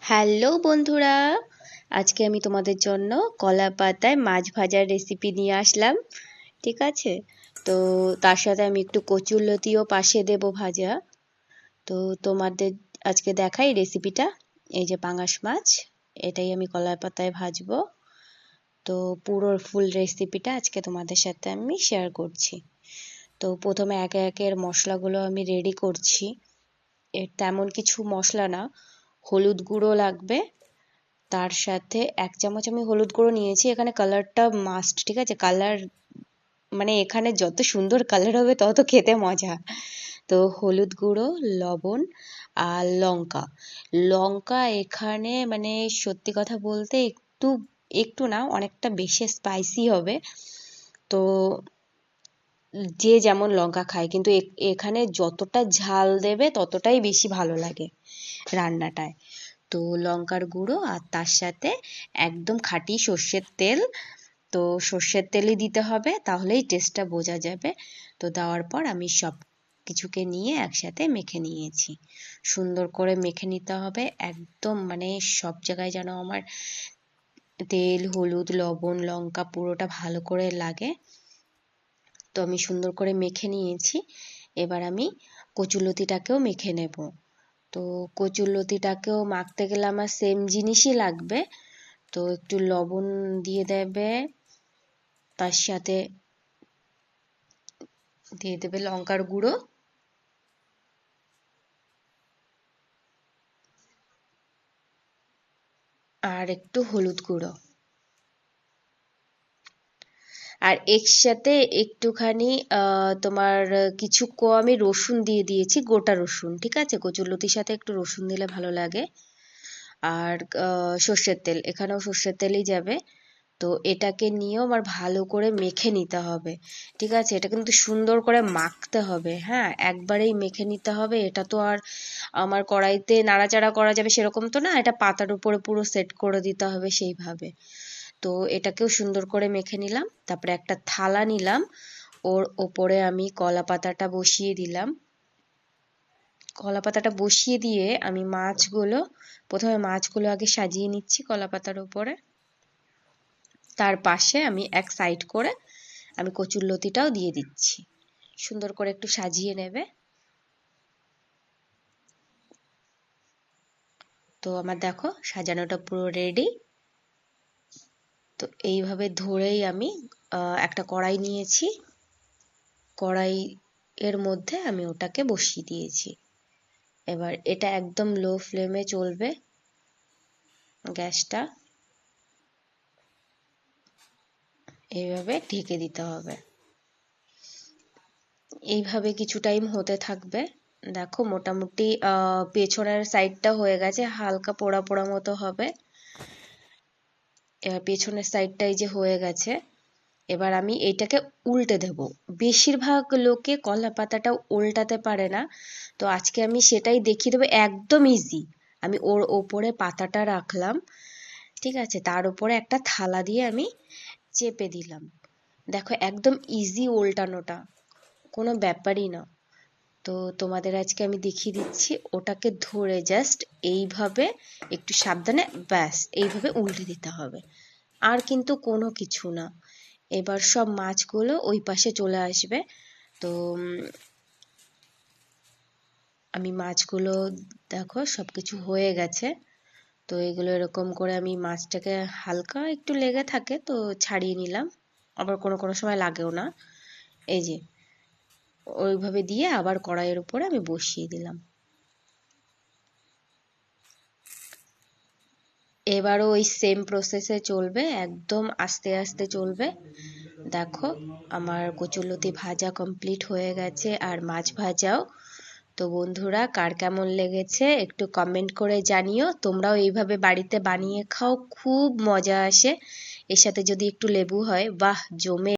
Hello বন্ধুরা, আজকে আমি তোমাদের জন্য কলা পাতায় মাছ ভাজার রেসিপি নিয়ে আসলাম। ঠিক আছে, তো তার সাথে আমি একটু কচুরলতিও পাশে দেব ভাজা। তো তোমাদের আজকে দেখাই রেসিপিটা। এই যে পাঙাশ মাছ, এটাই আমি কলা পাতায় ভাজবো। তো পুরো ফুল রেসিপিটা আজকে তোমাদের সাথে আমি শেয়ার করছি। তো প্রথমে একে একে এর মশলাগুলো আমি রেডি করছি। এর তেমন কিছু মশলা না, হলুদ গুঁড়ো লাগবে, তার সাথে 1 চামচ আমি হলুদ গুঁড়ো নিয়েছি। এখানে কালারটা মাস্ট, ঠিক আছে? কালার মানে এখানে যত সুন্দর কালার হবে তত খেতে মজা। তো হলুদ গুঁড়ো, লবণ আর লঙ্কা। লঙ্কা এখানে মানে সত্যি কথা বলতে একটু একটু না, অনেকটা বেশি স্পাইসি হবে। তো যে যেমন লঙ্কা খায়, কিন্তু এখানে যতটা ঝাল দেবে ততটাই বেশি ভালো লাগে রান্নাটায়। তো লঙ্কার গুঁড়ো আর তার সাথে একদম খাঁটি সর্ষের তেল। তো সর্ষের তেলই দিতে হবে, তাহলেই টেস্টটা বোঝা যাবে। তো দেওয়ার পর আমি সব কিছুকে নিয়ে একসাথে মেখে নিয়েছি। সুন্দর করে মেখে নিতে হবে একদম, মানে সব জায়গায় যেন আমার তেল, হলুদ, লবণ, লঙ্কা পুরোটা ভালো করে লাগে। তো আমি সুন্দর করে মেখে নিয়েছি। এবার আমি কচুরলতিটাকেও মেখে নেব। তো কচুরলতিটাকেও মাখতে গেলে আমার সেম জিনিসই লাগবে। তো একটু লবণ দিয়ে দেবে, তার সাথে দিয়ে দেবে লঙ্কার গুঁড়ো, আর একটু হলুদ গুঁড়ো, আর একসাথে একটুখানি তোমার কিছু আমি রসুন দিয়ে দিয়েছি, গোটা রসুন। ঠিক আছে, কচুরলতির সাথে একটু রসুন দিলে ভালো লাগে। আর সর্ষের তেল, এখানেও সর্ষের তেলই যাবে। তো এটাকে নিয়েও আমার ভালো করে মেখে নিতে হবে। ঠিক আছে, এটা কিন্তু সুন্দর করে মাখতে হবে। হ্যাঁ, একবারেই মেখে নিতে হবে। এটা তো আর আমার কড়াইতে নাড়াচাড়া করা যাবে সেরকম তো না, এটা পাতার উপরে পুরো সেট করে দিতে হবে সেইভাবে। তো এটাকেও সুন্দর করে মেখে নিলাম। তারপরে একটা থালা নিলাম, ওর ওপরে আমি কলা পাতাটা বসিয়ে দিলাম। কলা পাতাটা বসিয়ে দিয়ে আমি প্রথমে মাছগুলো আগে সাজিয়ে নিচ্ছি কলা পাতার উপরে। তার পাশে আমি এক সাইড করে আমি কচুরলতিটাও দিয়ে দিচ্ছি। সুন্দর করে একটু সাজিয়ে নেবে। তো আমার দেখো সাজানোটা পুরো রেডি। তো এইভাবে ধরেই আমি একটা কড়াই নিয়েছি, কড়াই এর মধ্যে আমি ওটাকে বসিয়ে দিয়েছি। এবার এটা একদম লো ফ্লেমে চলবে গ্যাসটা, এইভাবে ঢেকে দিতে হবে। এইভাবে কিছু টাইম হতে থাকবে। দেখো মোটামুটি পেছনের সাইডটা হয়ে গেছে, হালকা পোড়া পোড়া মতো হবে। এবার পেছনের সাইডটা এই যে হয়ে গেছে। এবার আমি এইটাকে উল্টে দেব। বেশিরভাগ লোকে কলা পাতাটা উল্টাতে পারে না, তো আজকে আমি সেটাই দেখিয়ে দেবো, একদম ইজি। আমি ওর ওপরে পাতাটা রাখলাম, ঠিক আছে, তার উপরে একটা থালা দিয়ে আমি চেপে দিলাম। দেখো একদম ইজি উল্টানোটা, কোনো ব্যাপারই না। তো তোমাদের আজকে আমি দেখিয়ে দিচ্ছি, ওটাকে ধরে জাস্ট এইভাবে একটু সাবধানে, ব্যাস এইভাবে উল্টে দিতে হবে, আর কিন্তু কোনো কিছু না। এবার সব মাছগুলো ওই পাশে চলে আসবে। তো আমি মাছগুলো দেখো সব কিছু হয়ে গেছে। তো এগুলো এরকম করে আমি মাছটাকে হালকা একটু লেগে থাকে তো ছাড়িয়ে নিলাম, আবার কোনো কোনো সময় লাগেও না। এই যে ওইভাবে দিয়ে আবার কড়াইয়ের উপরে আমি বসিয়ে দিলাম। এবারও ওই সেম প্রসেসে চলবে, একদম আস্তে আস্তে চলবে। দেখো আমার কচুরলতি ভাজা কমপ্লিট হয়ে গেছে, আর মাছ ভাজাও। তো বন্ধুরা, কার কেমন লেগেছে একটু কমেন্ট করে জানিও। তোমরাও এইভাবে বাড়িতে বানিয়ে খাও, খুব মজা আসে। এর সাথে যদি একটু লেবু হয়, বাহ, জমে